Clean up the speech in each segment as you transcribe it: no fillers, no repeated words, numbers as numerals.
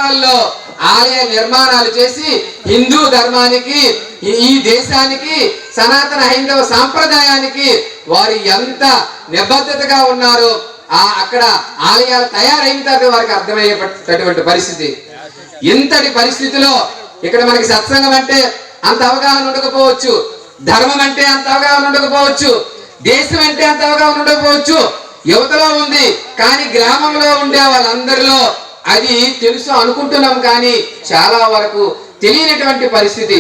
గ్రామాల్లో ఆలయ నిర్మాణాలు చేసి హిందూ ధర్మానికి, ఈ దేశానికి, సనాతన హైందవ సాంప్రదాయానికి వారు ఎంత నిబద్ధతగా ఉన్నారో అక్కడ ఆలయాలు తయారైన తర్వాత వారికి అర్థమయ్యేటటువంటి పరిస్థితి. ఇంతటి పరిస్థితిలో ఇక్కడ మనకి సత్సంగం అంటే అంత అవగాహన ఉండకపోవచ్చు, ధర్మం అంటే అంత అవగాహన ఉండకపోవచ్చు, దేశం అంటే అంత అవగాహన ఉండకపోవచ్చు. యువతలో ఉంది, కానీ గ్రామంలో ఉండే వాళ్ళందరిలో అది తెలుసు అనుకుంటున్నాం, కానీ చాలా వరకు తెలియనటువంటి పరిస్థితి.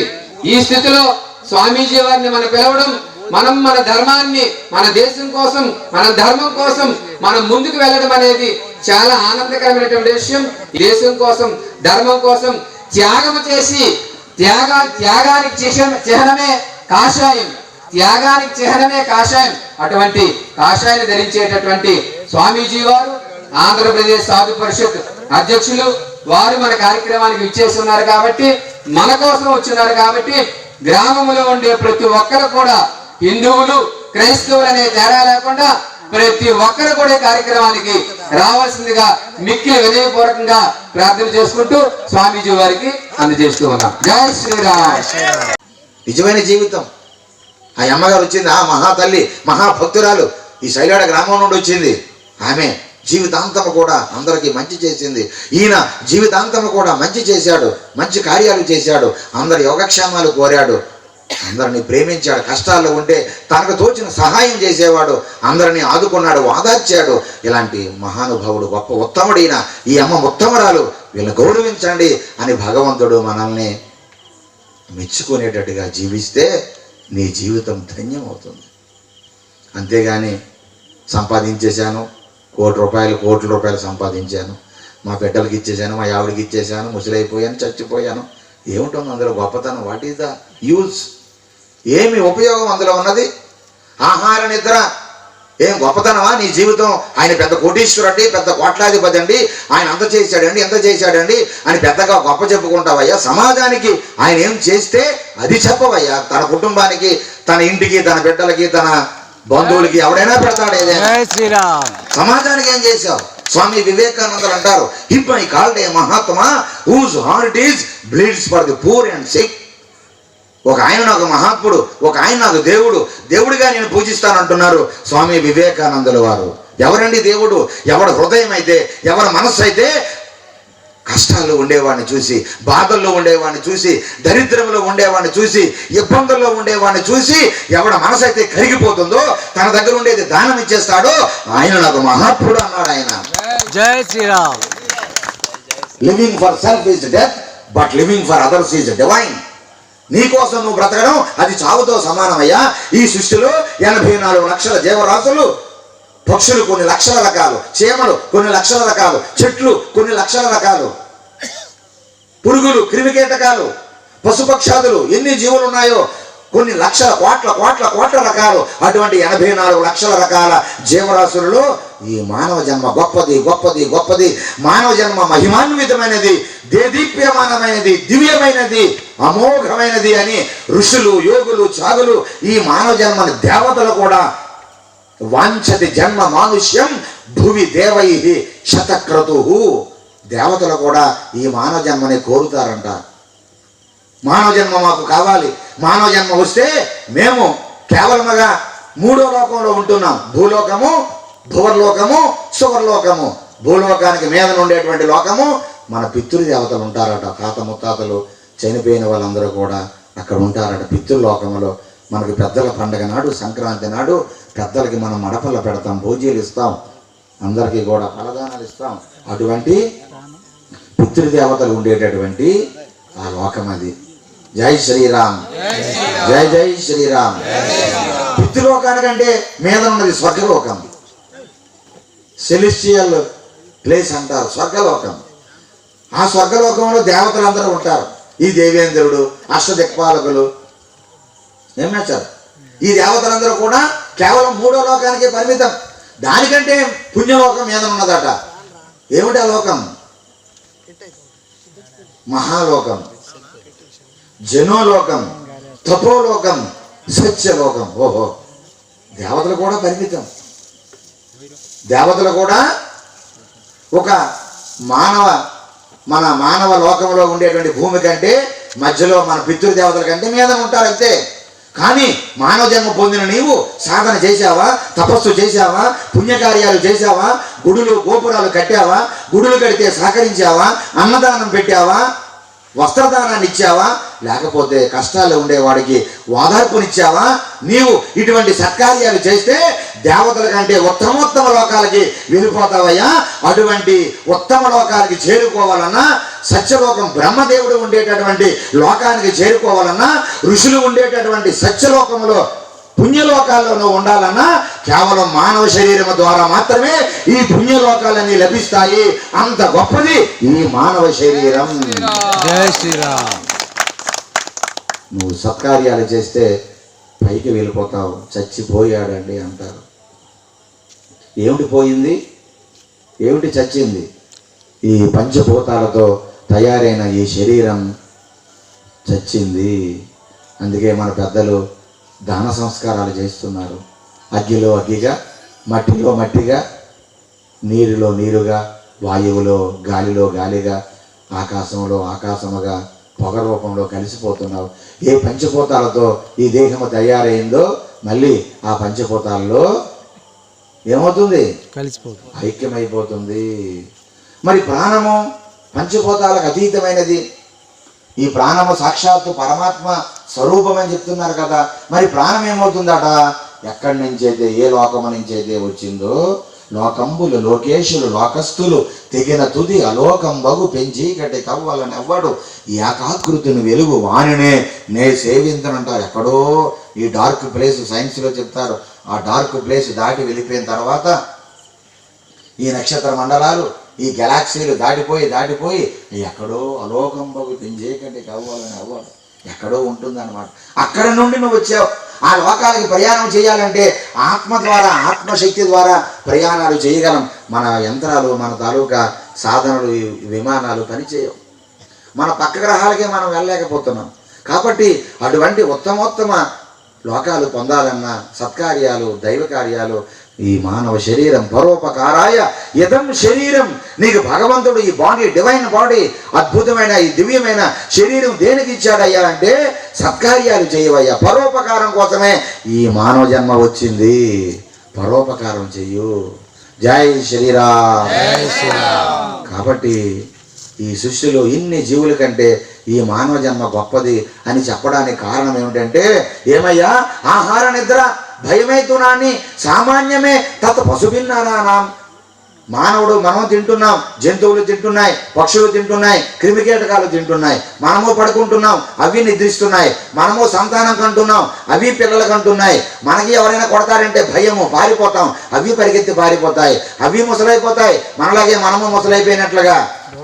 ఈ స్థితిలో స్వామీజీ వారిని మనం పిలవడం, మనం మన ధర్మాన్ని, మన దేశం కోసం, మన ధర్మం కోసం మనం ముందుకు వెళ్ళడం అనేది చాలా ఆనందకరమైనటువంటి విషయం. దేశం కోసం, ధర్మం కోసం త్యాగము చేసి, త్యాగానికి చిహ్నమే కాషాయం, త్యాగానికి చిహ్నమే కాషాయం. అటువంటి కాషాయాన్ని ధరించేటటువంటి స్వామీజీ వారు ఆంధ్రప్రదేశ్ సాధు పరిషత్ అధ్యక్షులు. వారు మన కార్యక్రమానికి విచ్చేసి ఉన్నారు కాబట్టి, మన కోసం వచ్చినారు కాబట్టి, గ్రామంలో ఉండే ప్రతి ఒక్కరు కూడా హిందువులు, క్రైస్తవులు అనే తేడా లేకుండా ప్రతి ఒక్కరు కూడా కార్యక్రమానికి రావాల్సిందిగా మిక్కిలి వినయపూర్వకంగా ప్రార్థన చేసుకుంటూ స్వామీజీ వారికి అందజేస్తూ ఉన్నాం. జై శ్రీరామ్. నిజమైన జీవితం ఆ అమ్మగారు వచ్చింది, ఆ మహాతల్లి, మహాభక్తురాలు, ఈ శైలాడ గ్రామం నుండి వచ్చింది. ఆమె జీవితాంతము కూడా అందరికీ మంచి చేసింది. ఈయన జీవితాంతము కూడా మంచి చేశాడు, మంచి కార్యాలు చేశాడు, అందరి యోగక్షేమాలు కోరాడు, అందరినీ ప్రేమించాడు. కష్టాల్లో ఉంటే తనకు తోచిన సహాయం చేసేవాడు, అందరినీ ఆదుకున్నాడు, వాదార్చాడు. ఇలాంటి మహానుభావుడు, గొప్ప ఉత్తముడైన ఈ అమ్మ ఉత్తమురాలు, వీళ్ళని గౌరవించండి అని భగవంతుడు మనల్ని మెచ్చుకునేటట్టుగా జీవిస్తే నీ జీవితం ధన్యమవుతుంది. అంతేగాని సంపాదించేశాను, కోట్ల రూపాయలు సంపాదించాను, మా బిడ్డలకి ఇచ్చేసాను, మా ఆవిడికి ఇచ్చేసాను, ముసలైపోయాను, చచ్చిపోయాను, ఏముంటుంది అందులో గొప్పతనం? What is the use? ఏమి ఉపయోగం అందులో ఉన్నది? ఆహార నిద్ర ఏం గొప్పతనమా నీ జీవితం? ఆయన పెద్ద కోటీశ్వరుడి, పెద్ద కోట్లాధిపతి అండి, ఆయన అంత చేశాడండి, ఎంత చేశాడండి అని పెద్దగా గొప్ప చెప్పుకుంటావయ్యా. సమాజానికి ఆయన ఏం చేస్తే అది చెప్పవయ్యా. తన కుటుంబానికి, తన ఇంటికి, తన బిడ్డలకి, తన బంధువులకి ఎవడైనా పెడతాడు ఏదైనా. సమాజానికి ఏం చేశావు? స్వామి వివేకానందులు అంటారు, him I called a Mahatma whose heart is bleeds for the poor and sick. ఒక ఆయన నాకు మహాత్ముడు, ఒక ఆయన నాకు దేవుడు, దేవుడిగా నేను పూజిస్తానంటున్నారు స్వామి వివేకానందుల వారు. ఎవరండి దేవుడు? ఎవరి హృదయం అయితే, ఎవరి మనస్సు అయితే కష్టాల్లో ఉండేవాడిని చూసి, బాధల్లో ఉండేవాడిని చూసి, దరిద్రంలో ఉండేవాడిని చూసి, ఇబ్బందుల్లో ఉండేవాడిని చూసి ఎవడ మనసు అయితే కరిగిపోతుందో, తన దగ్గర ఉండేది దానం ఇచ్చేస్తాడో ఆయన నాకు మహాత్ముడు అన్నాడు ఆయన. జై Sriram. Living for self is death, but living for others is divine. నీకోసం నువ్వు బ్రతకడం అది చావుతో సమానమయ్యా. ఈ సృష్టిలో 84 లక్షల జీవరాశులు, పక్షులు కొన్ని లక్షల రకాలు, చీమలు కొన్ని లక్షల రకాలు, చెట్లు కొన్ని లక్షల రకాలు, పురుగులు, క్రిమికీటకాలు, పశుపక్షాదులు, ఎన్ని జీవులు ఉన్నాయో కొన్ని లక్షల కోట్ల రకాలు. అటువంటి 84 లక్షల రకాల జీవరాశులలో ఈ మానవ జన్మ గొప్పది. మానవ జన్మ మహిమాన్వితమైనది, దేదీప్యమానమైనది, దివ్యమైనది, అమోఘమైనది అని ఋషులు, యోగులు, చాగులు ఈ మానవ జన్మని దేవతలు కూడా వాంఛతి జన్మ మానుష్యం భువి దేవై శతక్రతు, దేవతలు కూడా ఈ మానవ జన్మని కోరుతారంట. మానవ జన్మ మాకు కావాలి, మానవ జన్మ వస్తే మేము కేవలముగా 3వ లోకంలో ఉంటున్నాం. భూలోకము, భువర్లోకము, సువర్లోకము. భూలోకానికి మీద ఉండేటువంటి లోకము మన పితృదేవతలు ఉంటారట. తాత ముత్తాతలు చనిపోయిన వాళ్ళందరూ కూడా అక్కడ ఉంటారట పితృలోకములో. మనకి పెద్దల పండగ నాడు, సంక్రాంతి నాడు పెద్దలకి మనం మడపల్ల పెడతాం, భోజీలు ఇస్తాం, అందరికీ కూడా ఫలదానాలు ఇస్తాం. అటువంటి పితృదేవతలు ఉండేటటువంటి ఆ లోకం అది. జై శ్రీరామ్. జై శ్రీరామ్. పితృలోకానికంటే మీద ఉన్నది స్వర్గలోకం, సెలెస్టియల్ ప్లేస్ అంటారు, స్వర్గలోకం. ఆ స్వర్గలోకంలో దేవతలందరూ ఉంటారు. ఈ దేవేంద్రుడు, అష్టదిక్పాలకులు, ఏమన్నారు, ఈ దేవతలందరూ కూడా కేవలం 3వ లోకానికే పరిమితం. దానికంటే పుణ్యలోకం మీద ఉన్నదట. ఏమిటి ఆ లోకం? మహాలోకం, జనోలోకం, తపోలోకం, సత్యలోకం. ఓహో, దేవతలు కూడా పరిమితం. దేవతలు కూడా ఒక మానవ మన మానవ లోకంలో ఉండేటువంటి భూమి కంటే మధ్యలో మన పితృదేవతల కంటే మీద ఉంటారు అంతే. కానీ మానవ జన్మ పొందిన నీవు సాధన చేశావా, తపస్సు చేశావా, పుణ్యకార్యాలు చేశావా, గుడులు గోపురాలు కట్టావా, గుడులు కడితే సహకరించావా, అన్నదానం పెట్టావా, వస్త్రదానాన్ని ఇచ్చావా, లేకపోతే కష్టాలు ఉండేవాడికి ఓదార్పునిచ్చావా? నీవు ఇటువంటి సత్కార్యాలు చేస్తే దేవతల కంటే ఉత్తమోత్తమ లోకాలకి వెళ్ళిపోతావయ్యా. అటువంటి ఉత్తమ లోకాలకి చేరుకోవాలన్నా, సత్యలోకం బ్రహ్మదేవుడు ఉండేటటువంటి లోకానికి చేరుకోవాలన్నా, ఋషులు ఉండేటటువంటి సత్యలోకంలో పుణ్యలోకాల్లో నువ్వు ఉండాలన్నా కేవలం మానవ శరీరం ద్వారా మాత్రమే ఈ పుణ్యలోకాలన్నీ లభిస్తాయి. అంత గొప్పది ఈ మానవ శరీరం. జై శ్రీరామ్. నువ్వు సత్కార్యాలు చేస్తే పైకి వెళ్ళిపోతావు. చచ్చిపోయాడండి అంటారు. ఏమిటి పోయింది? ఏమిటి చచ్చింది? ఈ పంచభూతాలతో తయారైన ఈ శరీరం చచ్చింది. అందుకే మన పెద్దలు దాన సంస్కారాలు చేస్తున్నారు. అగ్గిలో అగ్గిగా, మట్టిలో మట్టిగా, నీరులో నీరుగా, వాయువులో గాలిలో గాలిగా, ఆకాశంలో ఆకాశముగా, పొగ రూపంలో కలిసిపోతున్నావు. ఏ పంచభూతాలతో ఈ దేహము తయారైందో మళ్ళీ ఆ పంచభూతాల్లో ఏమవుతుంది? కలిసిపోతుంది, ఐక్యమైపోతుంది. మరి ప్రాణము పంచభూతాలకు అతీతమైనది. ఈ ప్రాణము సాక్షాత్తు పరమాత్మ స్వరూపం అని చెప్తున్నారు కదా. మరి ప్రాణం ఏమవుతుందట? ఎక్కడి నుంచి అయితే, ఏ లోకము నుంచి అయితే వచ్చిందో, లోకంబులు లోకేశులు లోకస్తులు తెగిన తుది అలోకం బగు పెంచీకటి కవ్వలనెవ్వడు ఏకాకృతిని వెలుగు వాణినే నే సేవించనంటారు. ఎక్కడో ఈ డార్క్ ప్లేస్ సైన్స్లో చెప్తారు. ఆ డార్క్ ప్లేస్ దాటి వెళ్ళిపోయిన తర్వాత ఈ నక్షత్ర మండలాలు, ఈ గెలాక్సీలు దాటిపోయి ఎక్కడో అలోకం బగు పెంచీకటి కవ్వాలని అవ్వడు ఎక్కడో ఉంటుందన్నమాట. అక్కడ నుండి నువ్వు వచ్చావు. ఆ లోకాలకి ప్రయాణం చేయాలంటే ఆత్మ ద్వారా, ఆత్మశక్తి ద్వారా ప్రయాణాలు చేయగలం. మన యంత్రాలు, మన తాలూకా సాధనలు, విమానాలు పనిచేయవు. మన పక్క గ్రహాలకే మనం వెళ్ళలేకపోతున్నాం. కాబట్టి అటువంటి ఉత్తమోత్తమ లోకాలు పొందాలన్న సత్కార్యాలు, దైవ కార్యాలు, ఈ మానవ శరీరం పరోపకారాయ యదం శరీరం. నీకు భగవంతుడు ఈ బాడీ, డివైన్ బాడీ, అద్భుతమైన ఈ దివ్యమైన శరీరం దేనికి ఇచ్చాడయ్యా అంటే సత్కార్యాలు చేయవయ్యా. పరోపకారం కోసమే ఈ మానవ జన్మ వచ్చింది. పరోపకారం చెయ్యు. జై శ్రీరామ్. కాబట్టి ఈ సృష్టిలో ఇన్ని జీవుల కంటే ఈ మానవ జన్మ గొప్పది అని చెప్పడానికి కారణం ఏమిటంటే, ఏమయ్యా, ఆహార నిద్ర భయమైతునాన్ని సామాన్యమే తత్ పశుభిన్నానాం. మానవుడు, మనం తింటున్నాం, జంతువులు తింటున్నాయి, పక్షులు తింటున్నాయి, క్రిమికీటకాలు తింటున్నాయి, మనము పడుకుంటున్నాం, అవి నిద్రిస్తున్నాయి, మనము సంతానం కంటున్నాం, అవి పిల్లలు కంటున్నాయి. మనకి ఎవరైనా కొడతారంటే భయము, పారిపోతాం, అవి పరిగెత్తి పారిపోతాయి, అవి ముసలైపోతాయి, మనలాగే మనము ముసలైపోయినట్లుగా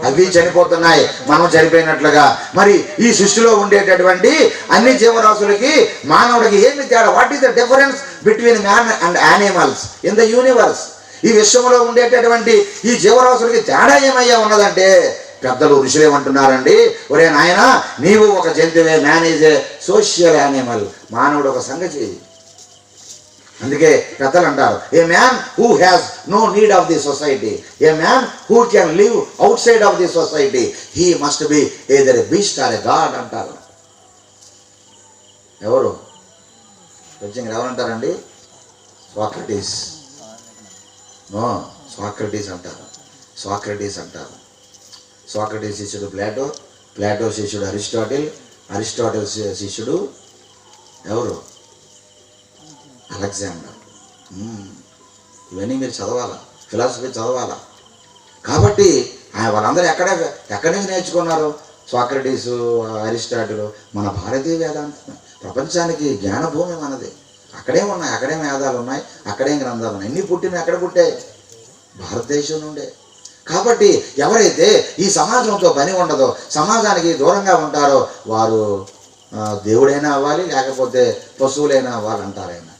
అవి చనిపోతున్నాయి, మనం చనిపోయినట్లుగా. మరి ఈ సృష్టిలో ఉండేటటువంటి అన్ని జీవరాశులకి మానవుడికి ఏమి తేడా? What is the difference between man and animals in the universe? ఈ విశ్వంలో ఉండేటటువంటి ఈ జీవరాశులకి తేడా ఏమయ్యా ఉన్నదంటే, పెద్దలు ఋషులు ఏమంటున్నారండి, ఒరే నాయన, నీవు ఒక జంతువే, man is a social animal. మానవుడు ఒక సంఘజీవి. అందుకే పెద్దలు అంటారు, a man who has no need of the society, a man who can live outside of the society, he must be either a beast or a god అంటారు. ఎవరు కొంచెం ఎవరంటారండి? సాక్రటీస్. సాక్రటీస్ అంటారు. సాక్రటీస్ శిష్యుడు Plato, Plato శిష్యుడు Aristotle, Aristotle శిష్యుడు ఎవరు? Alexander. ఇవన్నీ మీరు చదవాలా, ఫిలాసఫీ చదవాలా. కాబట్టి వాళ్ళందరూ ఎక్కడి నుంచి నేర్చుకున్నారు? సాక్రటీసు, అరిస్టాటిల్. మన భారతీయ వేదాంతం ప్రపంచానికి జ్ఞానభూమి మనది. అక్కడే ఉన్నాయి, అక్కడే వేదాలు ఉన్నాయి, అక్కడే గ్రంథాలు ఉన్నాయి. అన్నీ పుట్టినవి ఎక్కడ పుట్టాయి? భారతదేశం నుండే. కాబట్టి ఎవరైతే ఈ సమాజంతో పని ఉండదో, సమాజానికి దూరంగా ఉంటారో, వారు దేవుడైనా అవ్వాలి, లేకపోతే పశువులైనా అవ్వాలంటారైనా.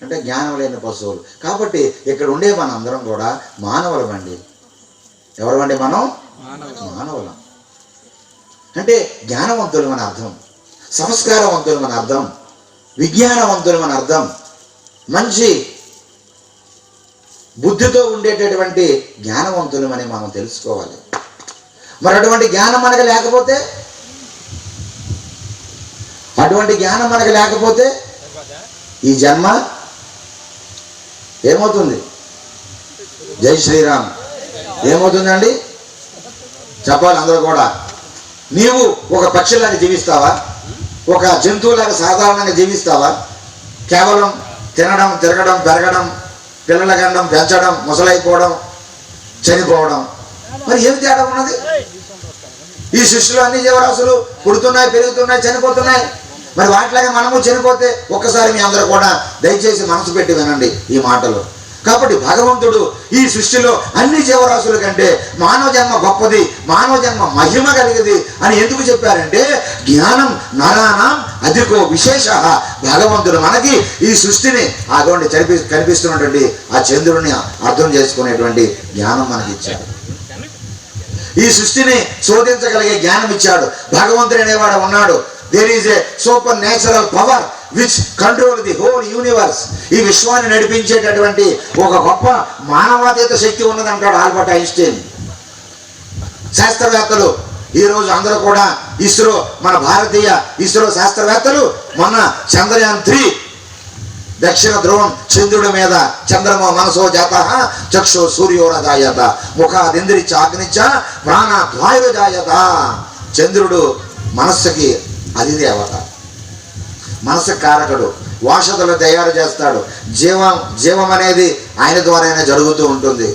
అంటే జ్ఞానం లేని పశువులు. కాబట్టి ఇక్కడ ఉండే మన అందరం కూడా మానవులం అండి. ఎవరమండి మనం? మానవులం. అంటే జ్ఞానవంతులు అని అర్థం, సంస్కారవంతులు అని అర్థం, విజ్ఞానవంతులు అని అర్థం. మంచి బుద్ధితో ఉండేటటువంటి జ్ఞానవంతులు అని మనం తెలుసుకోవాలి. మరి అటువంటి జ్ఞానం మనకు లేకపోతే, ఈ జన్మ ఏమవుతుంది? జై శ్రీరామ్. ఏమవుతుందండి చెప్పాలి అందరూ కూడా. నీవు ఒక పక్షిలాగా జీవిస్తావా? ఒక జంతువులాగా సాధారణంగా జీవిస్తావా? కేవలం తినడం, తిరగడం, పెరగడం, పిల్లల గండం, పెంచడం, ముసలైపోవడం, చనిపోవడం. మరి ఏమి తేడా ఉన్నది? ఈ సృష్టిలో అన్ని జీవరాశులు పుడుతున్నాయి, పెరుగుతున్నాయి, చనిపోతున్నాయి. మరి వాటిలాగే మనము చనిపోతే ఒక్కసారి మీ అందరూ కూడా దయచేసి మనసు పెట్టి వినండి ఈ మాటలు. కాబట్టి భగవంతుడు ఈ సృష్టిలో అన్ని జీవరాశుల కంటే మానవ జన్మ గొప్పది, మానవ జన్మ మహిమ కలిగింది అని ఎందుకు చెప్పారంటే, జ్ఞానం నరాణం అధికో విశేష. భగవంతుడు మనకి ఈ సృష్టిని అటువంటి కనిపిస్తున్నటువంటి ఆ చంద్రుడిని అర్థం చేసుకునేటువంటి జ్ఞానం మనకి ఇచ్చాడు. ఈ సృష్టిని శోధించగలిగే జ్ఞానం ఇచ్చాడు. భగవంతుడు అనేవాడు ఉన్నాడు. There is a supernatural power which control the whole universe. ఈ విశ్వాన్ని నడిపించేటటువంటి ఒక గొప్ప మానవాతీత శక్తి ఉన్నదంటాడు ఆల్బర్ట్ ఐన్స్టీన్. శాస్త్రవేత్తలు ఈరోజు అందరూ కూడా ఇస్రో, మన భారతీయ ఇస్రో శాస్త్రవేత్తలు మొన్న చంద్రయాన్ 3 దక్షిణ ధ్రువం చంద్రుడి మీద చంద్రమో మనసో జాత చక్షు సూర్యోరజాయత ముఖాదింద్రిచ్చ అగ్నిచ్చ ప్రాణాద్వాయుజాయత. చంద్రుడు మనస్సుకి అధిదేవత, మనసు కారకుడు, వాషతలు తయారు చేస్తాడు. జీవం అనేది ఆయన ద్వారానే జరుగుతూ ఉంటుంది.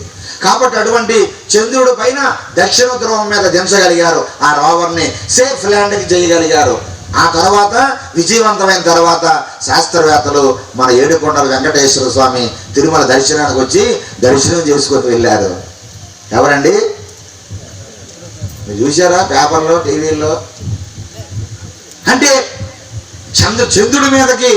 కాబట్టి అటువంటి చంద్రుడి పైన దక్షిణ ధ్రువం మీద దించగలిగారు. ఆ రోవర్ని సేఫ్ ల్యాండ్కి చేయగలిగారు. ఆ తర్వాత విజయవంతమైన తర్వాత శాస్త్రవేత్తలు మన ఏడుకొండల వెంకటేశ్వర స్వామి తిరుమల దర్శనానికి వచ్చి దర్శనం చేసుకొని వెళ్ళారు. ఎవరండి? మీరు చూసారా పేపర్లో, టీవీల్లో? అంటే చంద్రుడి మీదకి,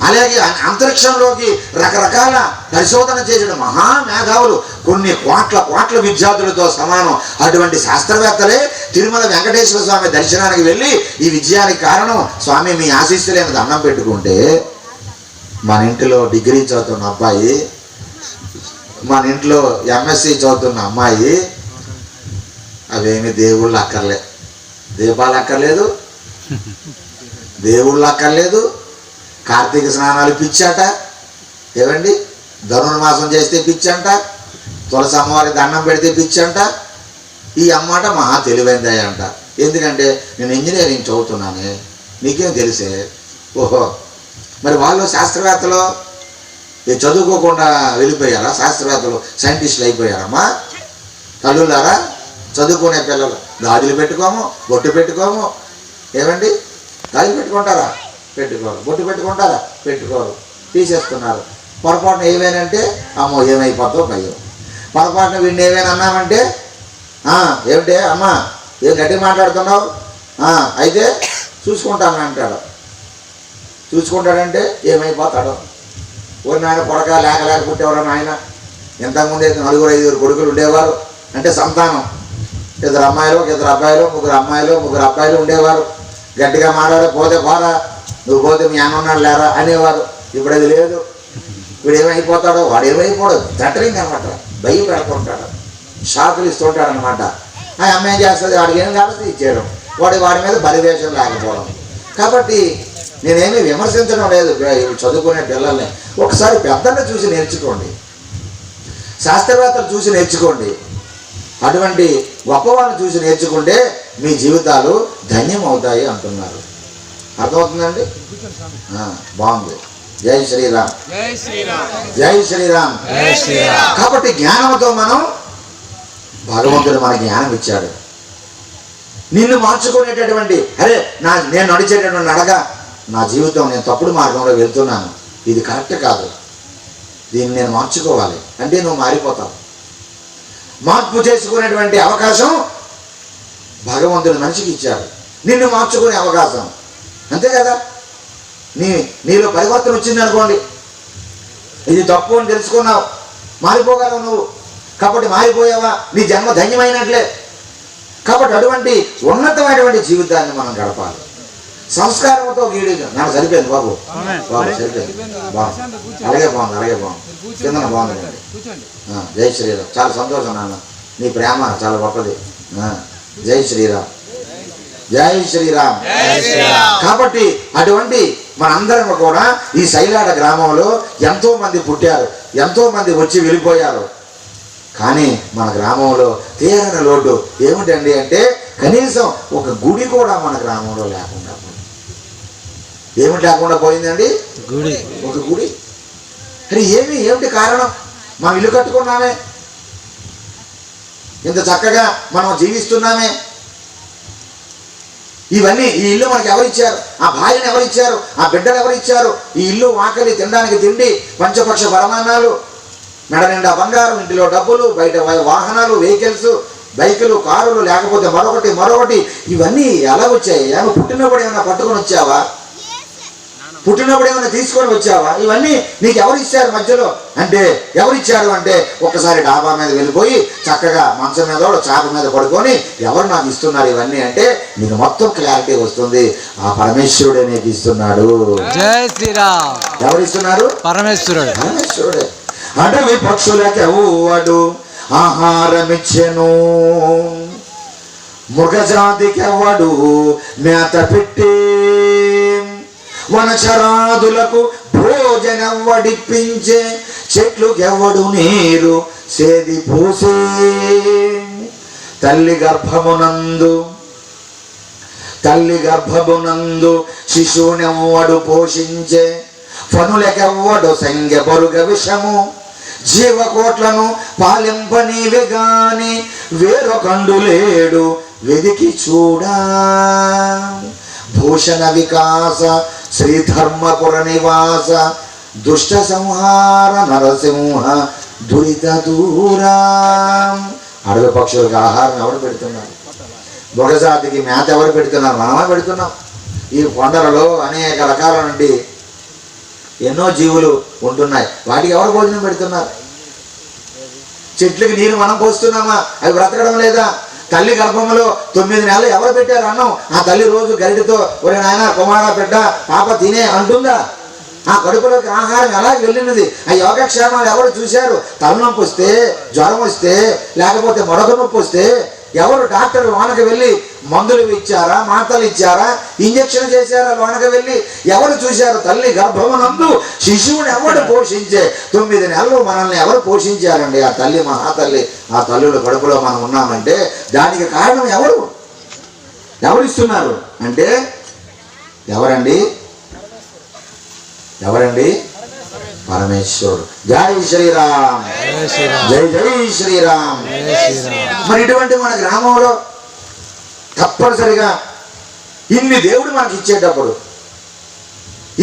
అలాగే అంతరిక్షంలోకి రకరకాల పరిశోధన చేసిన మహామేధావులు, కొన్ని కోట్ల విద్యార్థులతో సమానం అటువంటి శాస్త్రవేత్తలే తిరుమల వెంకటేశ్వర స్వామి దర్శనానికి వెళ్ళి ఈ విజయానికి కారణం స్వామి మీ ఆశీస్సులేని దండం పెట్టుకుంటే, మన ఇంట్లో డిగ్రీ చదువుతున్న అబ్బాయి, మన ఇంట్లో ఎంఎస్సి చదువుతున్న అమ్మాయి, అవేమి దేవుళ్ళు అక్కర్లే, దీపాలు అక్కర్లేదు, దేవుళ్ళు అక్కర్లేదు, కార్తీక స్నానాలు పిచ్చాట, ఏవండి ధనుర్మాసం చేస్తే పిచ్చంట, తులసి అమ్మవారి దండం పెడితే పిచ్చంట. ఈ అమ్మాట మహా తెలివైంది అంట. ఎందుకంటే నేను ఇంజనీరింగ్ చదువుతున్నానే, నీకేం తెలిసే? ఓహో, మరి వాళ్ళు శాస్త్రవేత్తలు చదువుకోకుండా వెళ్ళిపోయారా? శాస్త్రవేత్తలు సైంటిస్టులు అయిపోయారమ్మా. తల్లులారా, చదువుకునే పిల్లలు గాజులు పెట్టుకోము, బొట్టు పెట్టుకోము, ఏమండి గాజులు పెట్టుకుంటారా? పెట్టుకోరు. బొట్టు పెట్టుకుంటారా? పెట్టుకోరు. తీసేస్తున్నారు. పొరపాటున ఏమైనంటే అమ్మో ఏమైపోద్దో భయం. పొరపాటున వీడిని ఏమైనా అన్నామంటే ఏమిటే అమ్మా ఏం గట్టి మాట్లాడుతున్నావు, అయితే చూసుకుంటాను అంటాడు. చూసుకుంటాడంటే ఏమైపోతాడు? ఓ నాయన కొడక లేక పుట్టేవారు నాయన. ఇంతకుముందు 4-5 కొడుకులు ఉండేవారు. అంటే సంతానం 2 అమ్మాయిలు, 2 అబ్బాయిలు, 3 అమ్మాయిలు, 3 అబ్బాయిలు ఉండేవారు. గట్టిగా మాట్లాడే పోతే పోరా, నువ్వు పోతే మీ అన్న ఉన్నాడు లేరా అనేవారు. ఇప్పుడు అది లేదు. వీడు ఏమైపోతాడో, వాడు ఏమైపోడు, జటరింగ్ అనమాట. భయం పెడుతుంటాడు, షాకులు ఇస్తుంటాడు అనమాట. ఆ అమ్మ ఏం చేస్తుంది? వాడికి ఏం కావాల్సి ఇచ్చేయడం, వాడి మీద బలివేషం లేకపోవడం. కాబట్టి నేనేమీ విమర్శించడం లేదు చదువుకునే పిల్లల్ని. ఒకసారి పెద్దల్ని చూసి నేర్చుకోండి, శాస్త్రవేత్తలు చూసి నేర్చుకోండి, అటువంటి గొప్పవాళ్ళని చూసి నేర్చుకుంటే మీ జీవితాలు ధన్యం అవుతాయి అంటున్నారు. అర్థమవుతుందండి? బాగుంది. జై శ్రీరామ్, జై శ్రీరామ్. కాబట్టి జ్ఞానంతో మనం, భగవంతుడు మన జ్ఞానం ఇచ్చాడు. నిన్ను మార్చుకునేటటువంటి, అరే నేను నడిచేటటువంటి నడక, నా జీవితం నేను తప్పుడు మార్గంలో వెళ్తున్నాను, ఇది కరెక్ట్ కాదు, దీన్ని నేను మార్చుకోవాలి అంటే నువ్వు మారిపోతావు. మార్పు చేసుకునేటువంటి అవకాశం భగవంతుడు మనిషికి ఇచ్చాడు. నిన్ను మార్చుకునే అవకాశం, అంతే కదా. నీలో పరివర్తన వచ్చింది అనుకోండి, ఇది తప్పు అని తెలుసుకున్నావు, మారిపోగలవు నువ్వు. కాబట్టి మారిపోయావా, నీ జన్మ ధన్యమైనట్లే. కాబట్టి అటువంటి ఉన్నతమైనటువంటి జీవితాన్ని మనం గడపాలి. సంస్కారంతో గీడి నాకు సరిపోయింది బాబు, సరిపోయింది, బాగుంది, అలాగే బాగుంది, కింద బాగుంది. జై శ్రీరామ్. చాలా సంతోషం నాన్న, నీ ప్రేమ చాలా గొప్పది. జై శ్రీరామ్, జై శ్రీరామ్. కాబట్టి అటువంటి మనందరం కూడా ఈ సైలాడ గ్రామంలో ఎంతో మంది పుట్టారు, ఎంతో మంది వచ్చి వెళ్ళిపోయారు. కానీ మన గ్రామంలో తీరని లోటు ఏమిటండి అంటే కనీసం ఒక గుడి కూడా మన గ్రామంలో లేకుండా పోయింది. ఏమిటి లేకుండా పోయిందండి? గుడి. ఒక గుడి. అరే ఏమిటి కారణం? మనం ఇల్లు కట్టుకున్నామే, ఇంత చక్కగా మనం జీవిస్తున్నామే, ఇవన్నీ ఈ ఇల్లు మనకు ఎవరిచ్చారు? ఆ భార్యను ఎవరిచ్చారు? ఆ బిడ్డలు ఎవరిచ్చారు? ఈ ఇల్లు, వాకలి, తినడానికి తిండి, పంచపక్ష పరమాన్నాలు, మెడ నిండా బంగారం, ఇంటిలో డబ్బులు, బయట వాహనాలు, వెహికల్స్, బైకులు, కారులు, లేకపోతే మరొకటి ఇవన్నీ ఎలా వచ్చాయి? ఏమో పుట్టినప్పుడు ఏమైనా పట్టుకొని వచ్చావా? పుట్టినప్పుడు ఏమైనా తీసుకొని వచ్చావా? ఇవన్నీ నీకు ఎవరు ఇచ్చారు మధ్యలో అంటే? ఎవరిచ్చారు అంటే ఒక్కసారి డాబా మీద వెళ్ళిపోయి చక్కగా మంచం మీద చాప మీద పడుకొని ఎవరు నాకు ఇస్తున్నారు ఇవన్నీ అంటే నీకు మొత్తం క్లారిటీ వస్తుంది. ఆ పరమేశ్వరుడే నీకు ఇస్తున్నాడు. జై శ్రీరామ్. ఎవరు ఇస్తున్నారు? పరమేశ్వరుడు. పరమేశ్వరుడే. అడవి పక్షులకు ఎవడు ఆహారమిచ్చెను, మృగజాతికి ఎవడు మేత పెట్టి, వనచరాదులకు భోజనవ్వడిప్పించే, చెట్లుకెవ్వడు నీరు సేది పోసే, తల్లి గర్భమునందు శిశువునెవ్వడు పోషించే, ఫనులకెవ్వడు సంగె బొరుగ విషము, జీవకోట్లను పాలింపనీవే గాని వేరొకండు లేడు వెదికి చూడా, భూషణ వికాస శ్రీధర్మపుర నివాస, దుష్ట సంహార నరసింహ దురిత దూరా. అడవి పక్షులకు ఆహారం ఎవరు పెడుతున్నారు? మృగజాతికి మేత ఎవరు పెడుతున్నారు? మనమే పెడుతున్నాం. ఈ కొండలలో అనేక రకాల నుండి ఎన్నో జీవులు ఉంటున్నాయి, వాటికి ఎవరు భోజనం పెడుతున్నారు? చెట్లకి నీరు మనం పోస్తున్నామా? అవి బ్రతకడం లేదా? తల్లి గర్భంలో 9 నెలలు ఎవరు పెట్టారు అన్నం? ఆ తల్లి రోజు గరిటితో ఒరే నాయన కుమార బిడ్డ పాప తినే అంటుందా? ఆ కడుపులోకి ఆహారం ఎలా వెళ్ళినది? ఆ యోగక్షేమాలు ఎవరు చూశారు? తలనొప్పి వస్తే, జ్వరం వస్తే, లేకపోతే మరొక నొప్పి వస్తే ఎవరు డాక్టర్ లోనకి వెళ్ళి మందులు ఇచ్చారా, మాటలు ఇచ్చారా, ఇంజక్షన్ చేశారా? లోనకి వెళ్ళి ఎవరు చూశారు? తల్లి గర్భమునందు శిశువుని ఎవరు పోషించే 9 నెలలు మనల్ని ఎవరు పోషించారండి? ఆ తల్లి, మహాతల్లి. ఆ తల్లుల కడుపులో మనం ఉన్నామంటే దానికి కారణం ఎవరు ఇస్తున్నారు అంటే ఎవరండి? పరమేశ్వరుడు. జై శ్రీరామ్, జై జై శ్రీరామ్. మరి ఇటువంటి మన గ్రామంలో తప్పనిసరిగా ఇన్ని దేవుడు మనకి ఇచ్చేటప్పుడు,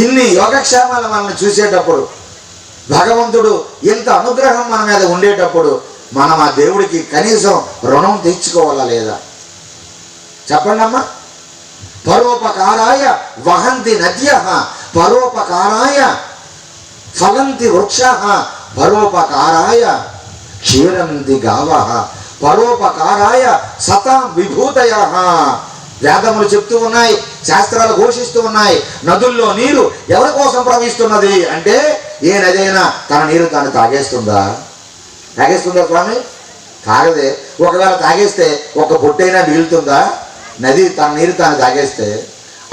ఇన్ని యోగక్షేమాలు మనల్ని చూసేటప్పుడు, భగవంతుడు ఇంత అనుగ్రహం మన మీద ఉండేటప్పుడు మనం ఆ దేవుడికి కనీసం రుణం తెచ్చుకోవాలా లేదా? చెప్పండి అమ్మా. పరోపకారాయ వహంతి నద్యః, పరోపకారాయ ఫలంతి వృక్షః, పరోపకారాయ క్షీరంతి గావః, పరోపకారాయ సతాం విభూతయః. వేదములు చెప్తూ ఉన్నాయి, శాస్త్రాలు ఘోషిస్తూ ఉన్నాయి. నదుల్లో నీరు ఎవరి కోసం ప్రవహిస్తున్నది అంటే ఏ నదైనా తన నీరు తాను తాగేస్తుందా స్వామి? తాగదే. ఒకవేళ తాగేస్తే ఒక పొట్టైనా మిగులుతుందా? నది తన నీరు తాను తాగేస్తే,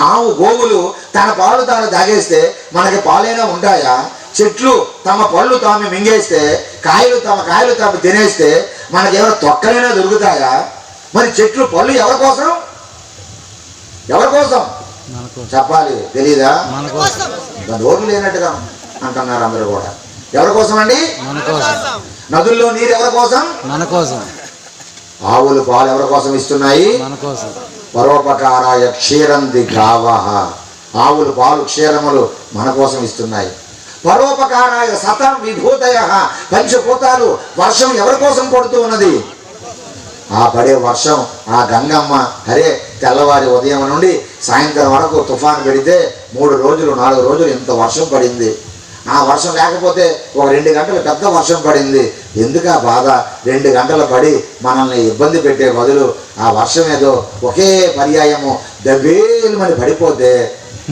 ఆవు గోవులు తన పాలు తాను తాగేస్తే మనకి పాలైనా ఉంటాయా? చెట్లు తమ పళ్ళు తాము మింగేస్తే, కాయలు తాము తినేస్తే మనకేమైనా తొక్కలైనా దొరుకుతాయా? మరి చెట్లు పళ్ళు ఎవరి కోసం చెప్పాలి, తెలీదా? నోరు లేనట్టుగా అంటున్నారు అందరూ కూడా. ఎవరి కోసం అండి? నదుల్లో నీరు ఎవరి కోసం? మన కోసం. ఆవులు పాలు ఎవరి కోసం ఇస్తున్నాయి? మన కోసం. పరోపకారాయ క్షీరంతి గావః, ఆవులు పాలు క్షీరములు మన కోసం ఇస్తున్నాయి. పరోపకారాయ సతం విభూతయః, పంచభూతాలు. వర్షం ఎవరి కోసం పడుతూ ఉన్నది? ఆ పడే వర్షం ఆ గంగమ్మ హరే తెల్లవారి ఉదయం నుండి సాయంత్రం వరకు తుఫాను పెడితే 3 రోజులు 4 రోజులు ఇంత వర్షం పడింది. ఆ వర్షం లేకపోతే ఒక 2 గంటలు పెద్ద వర్షం పడింది. ఎందుకు ఆ బాధ? 2 గంటలు పడి మనల్ని ఇబ్బంది పెట్టే బదులు ఆ వర్షం ఏదో ఒకే పర్యాయము దబ్బేలుమని పడిపోతే,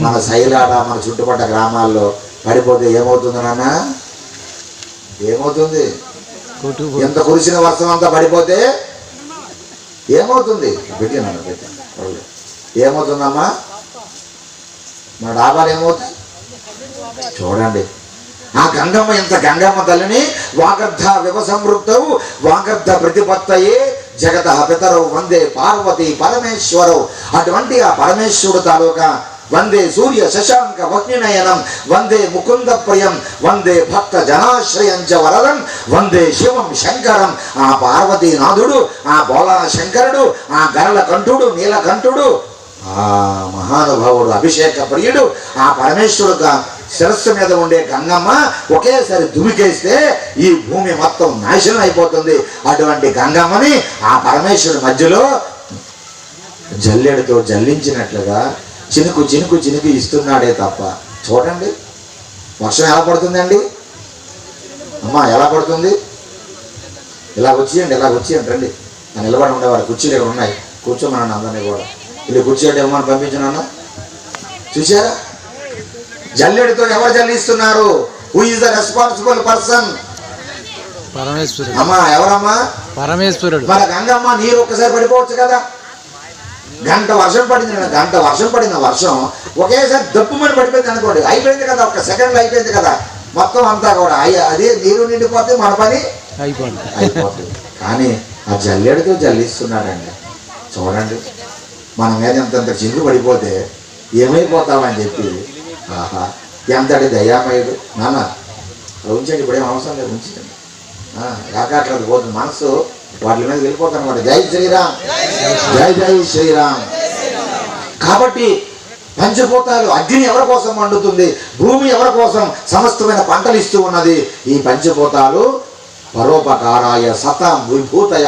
మన సైలాడ మన చుట్టుపక్కల గ్రామాల్లో పడిపోతే ఏమవుతుంది నాన్న? ఏమవుతుంది? ఎంత కురిసిన వర్షం అంతా పడిపోతే ఏమవుతుంది? పెట్టినాను పెట్టాను. ఏమవుతుందమ్మా? మన డాబాలు ఏమవుతుంది చూడండి. ఆ గంగమ్మ ఎంత గంగమ్మ తల్లిని వాగర్ధ వివసమృప్తవు వాగర్ధ ప్రతిపత్తయే జగత పితరవు వందే పార్వతి పరమేశ్వరవు. అటువంటి ఆ పరమేశ్వరుడు తాలూకా వందే సూర్య శశాంక వగ్నినయనం వందే ముకుంద ప్రియం వందే భక్త జనాశ్రయం చ వరదం వందే శివం శంకరం. ఆ పార్వతీనాథుడు, ఆ బోలా శంకరుడు, ఆ గరళ కంఠుడు, నీలకంఠుడు, ఆ మహానుభావుడు అభిషేక ప్రియుడు, ఆ పరమేశ్వరుడుగా శిరస్సు మీద ఉండే గంగమ్మ ఒకేసారి దుమికేస్తే ఈ భూమి మొత్తం నాశనం అయిపోతుంది. అటువంటి గంగమ్మని ఆ పరమేశ్వరుడు మధ్యలో జల్లెడతో జల్లించినట్లుగా చినుకు చినుకు చినుకు ఇస్తున్నాడే తప్ప. చూడండి వర్షం ఎలా పడుతుందండి అమ్మా, ఎలా పడుతుంది? ఇలా వచ్చేయండి రండి. నిలబడి ఉండేవారు కుర్చీలు ఇక్కడ ఉన్నాయి, కూర్చోమన్నాను అందరినీ కూడా. ఇది కూర్చోండి ఏమో పంపించినాను. చూసారా జల్లెడితో ఎవరు జల్లిస్తున్నారు? Who is the responsible person? పరమేశ్వరుడు. అమ్మా ఎవరమ్మా? పరమేశ్వరుడు. మన గంగమ్మ నీరు ఒక్కసారి పడిపోవచ్చు కదా. గంట వర్షం పడిన వర్షం ఒకేసారి దప్పుమని పడిపోయింది అనుకోండి, అయిపోయింది కదా, ఒక్క సెకండ్లో అయిపోయింది కదా, మొత్తం అంతా కూడా అదే నీరు నిండిపోతే మన పని అయిపోతుంది. కానీ ఆ జల్లెడితో జల్లిస్తున్నాడండి. చూడండి మన మీద ఎంతంత చినుకు పడిపోతే ఏమైపోతామని చెప్పి. ఆహా ఎంతటి దయామయుడు. నాన్న ఉంచండి, ఇప్పుడేం అవసరం లేదు, ఉంచండి. కాకట్లేదు పోతుంది మనసు, వాటి మీద వెళ్ళిపోతాను అనమాట. జై శ్రీరామ్, జై జై శ్రీరామ్. కాబట్టి పంచభూతాలు, అగ్ని ఎవరి కోసం మండుతుంది, భూమి ఎవరి కోసం సమస్తమైన పంటలు ఇస్తూ ఉన్నది. ఈ పంచభూతాలు పరోపకారాయ సతాం విభూతయ.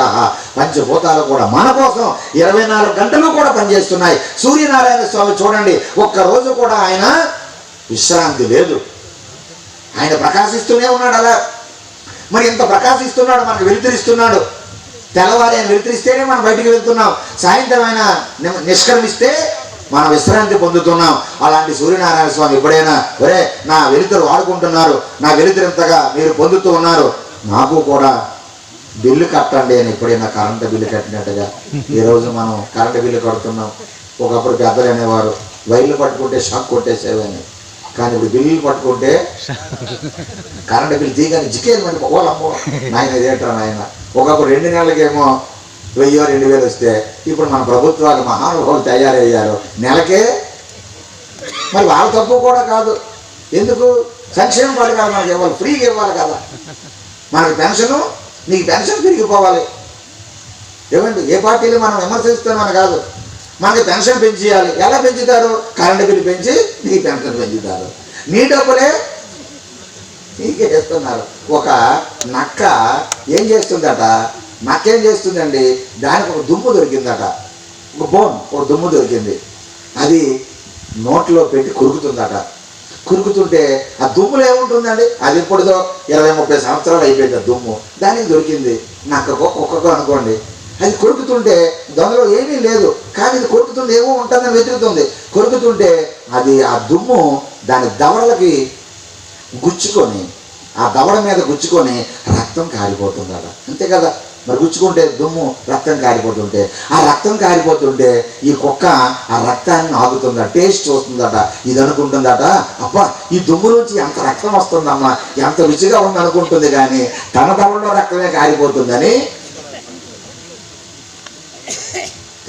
పంచభూతాలు కూడా మన కోసం 24 గంటలు కూడా పనిచేస్తున్నాయి. సూర్యనారాయణ స్వామి చూడండి, ఒక్కరోజు కూడా ఆయన విశ్రాంతి లేదు, ఆయన ప్రకాశిస్తూనే ఉన్నాడు. అలా మరి ఎంత ప్రకాశిస్తున్నాడు, మనకు వెలుతురిస్తున్నాడు. తెల్లవారి ఆయన వెలుతురిస్తేనే మనం బయటికి వెళ్తున్నాం, సాయంత్రం ఆయన నిష్క్రమిస్తే మనం విశ్రాంతి పొందుతున్నాం. అలాంటి సూర్యనారాయణ స్వామి ఎప్పుడైనా ఒరే నా వెలుతురు వాడుకుంటున్నారు, నా వెలుతురింతగా మీరు పొందుతూ ఉన్నారు, నాకు కూడా బిల్లు కట్టండి అని ఎప్పుడైనా కరెంటు బిల్లు కట్టినట్టుగా ఈరోజు మనం కరెంటు బిల్లు కడుతున్నాం. ఒకప్పుడు పెద్దలు అనేవారు వైర్లు పట్టుకుంటే షాక్ కొట్టేసేవని, కానీ ఇప్పుడు బిల్లులు పట్టుకుంటే కరెంటు బిల్లు తీయగానే జికేలు మంది ఓలమ్మో నాయన ఇదేంటారు నాయన. ఒకప్పుడు 2 నెలలకేమో 1000-2000 వస్తే ఇప్పుడు మన ప్రభుత్వాలు మహానుభావులు తయారయ్యారు, నెలకే. మరి వాళ్ళ తప్పు కూడా కాదు, ఎందుకు సంక్షేమ పథకాలు మనకి ఇవ్వాలి, ఫ్రీగా ఇవ్వాలి కదా. మనకి పెన్షను, నీకు పెన్షన్ పెరిగిపోవాలి. ఏమండి ఏ పార్టీలు మనం విమర్శిస్తున్నామని కాదు, మనకి పెన్షన్ పెంచేయాలి. ఎలా పెంచుతారు? కరెంటు బిల్లు పెంచి నీకు పెన్షన్ పెంచుతారు, నీ డబ్బులే నీకే చేస్తున్నారు. ఒక నక్క ఏం చేస్తుందట, నక్క ఏం చేస్తుందండి, దానికి ఒక దుమ్ము దొరికిందట, ఒక దుమ్ము దొరికింది, అది నోట్లో పెట్టి కురుకుతుందట. కురుకుతుంటే ఆ దుమ్ములో ఏముంటుందండి, అది ఇప్పుడుదో 20-30 సంవత్సరాలు అయిపోయింది ఆ దుమ్ము, దానికి దొరికింది. నక్కకో కుక్కకో అనుకోండి, అది కొరుకుతుంటే దానిలో ఏమీ లేదు, కానీ ఇది కొరుకుతుంది ఏమో ఉంటుందని వెతుకుతుంది. కొరుకుతుంటే అది ఆ దుమ్ము దాని దవడలకి గుచ్చుకొని, ఆ దవడ మీద గుచ్చుకొని రక్తం కారిపోతుందట. అంతే కదా, మరి గుచ్చుకుంటే దుమ్ము రక్తం కారిపోతుంటే, ఆ రక్తం కారిపోతుంటే ఈ కుక్క ఆ రక్తాన్ని ఆగుతుందట, టేస్ట్ చూస్తుందట. ఇది అనుకుంటుందట, అబ్బా ఈ దుమ్ము నుంచి ఎంత రక్తం వస్తుందమ్మా, ఎంత రుచిగా ఉంది అనుకుంటుంది, కానీ తన దవడలో రక్తమే కారిపోతుందని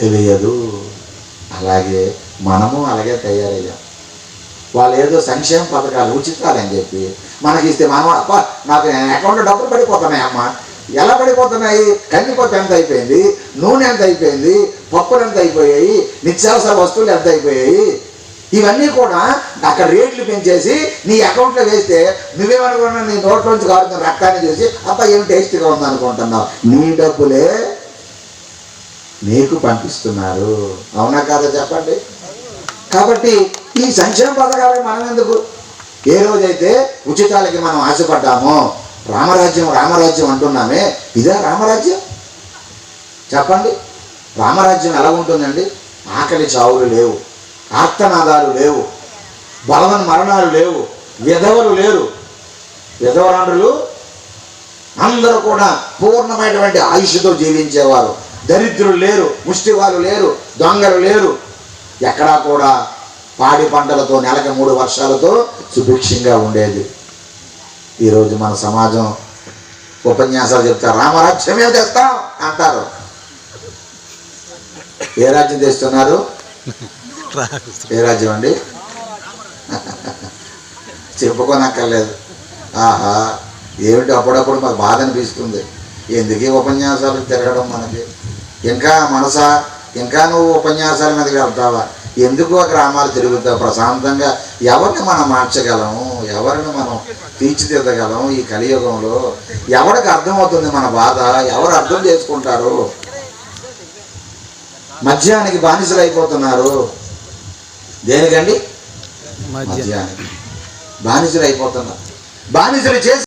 తెలియదు. అలాగే మనము అలాగే తయారయ్యాం. వాళ్ళు ఏదో సంక్షేమ పథకాలు ఉచితాలని చెప్పి మనకి ఇస్తే మనం అప్ప నాకు అకౌంట్లో డబ్బులు పడిపోతున్నాయి అమ్మ. ఎలా పడిపోతున్నాయి? కందిపప్పు ఎంత అయిపోయింది, నూనె ఎంత అయిపోయింది, పప్పులు ఎంత అయిపోయాయి, నిత్యావసర వస్తువులు ఎంత అయిపోయాయి, ఇవన్నీ కూడా అక్కడ రేట్లు పెంచేసి నీ అకౌంట్లో వేస్తే నువ్వేమనుకున్నా నీ నోట్లోంచి కారుతున్న రక్తాన్ని చూసి అబ్బా ఏం టేస్ట్గా ఉందనుకుంటున్నావు. నీ డబ్బులే నీకు పంపిస్తున్నారు, అవునా కాదా చెప్పండి. కాబట్టి ఈ సంక్షేమ పథకాలకి మనం ఎందుకు? ఏ రోజైతే ఉచితాలకి మనం ఆశపడ్డామో, రామరాజ్యం రామరాజ్యం అంటున్నామే, ఇదే రామరాజ్యం చెప్పండి. రామరాజ్యం ఎలా ఉంటుందండి? ఆకలి చావులు లేవు, ఆర్తనాదాలు లేవు, బలవన్ మరణాలు లేవు, విధవలు లేరు, విధవరాండ్రులు అందరూ కూడా పూర్ణమైనటువంటి ఆయుష్తో జీవించేవారు. దరిద్రులు లేరు, ముష్టివాళ్ళు లేరు, దొంగలు లేరు. ఎక్కడా కూడా పాడి పంటలతో నెలకు 3 వర్షాలతో సుభిక్షంగా ఉండేది. ఈరోజు మన సమాజం ఉపన్యాసాలు చెప్తారు, రామరాజ్యమే తెస్తాం అంటారు. ఏ రాజ్యం తెస్తున్నారు? ఏ రాజ్యం అండి? చెప్పుకోనక్కర్లేదు. ఆహా, ఏమిటి అప్పుడప్పుడు మాకు బాధ అనిపిస్తుంది. ఎందుకు ఈ ఉపన్యాసాలు తిరగడం మనకి? ఇంకా మనసా, ఇంకా నువ్వు ఉపన్యాసాల మీదకి వెళ్తావా? ఎందుకు ఆ గ్రామాలు తిరుగుతావు? ప్రశాంతంగా ఎవరిని మనం మార్చగలము? ఎవరిని మనం తీర్చిదిద్దగలం? ఈ కలియుగంలో ఎవరికి అర్థమవుతుంది మన బాధ? ఎవరు అర్థం చేసుకుంటారు? మద్యానికి బానిసలు అయిపోతున్నారు. దేనికండి? మద్యానికి బానిసలు అయిపోతున్నారు. బానిసలు చేసి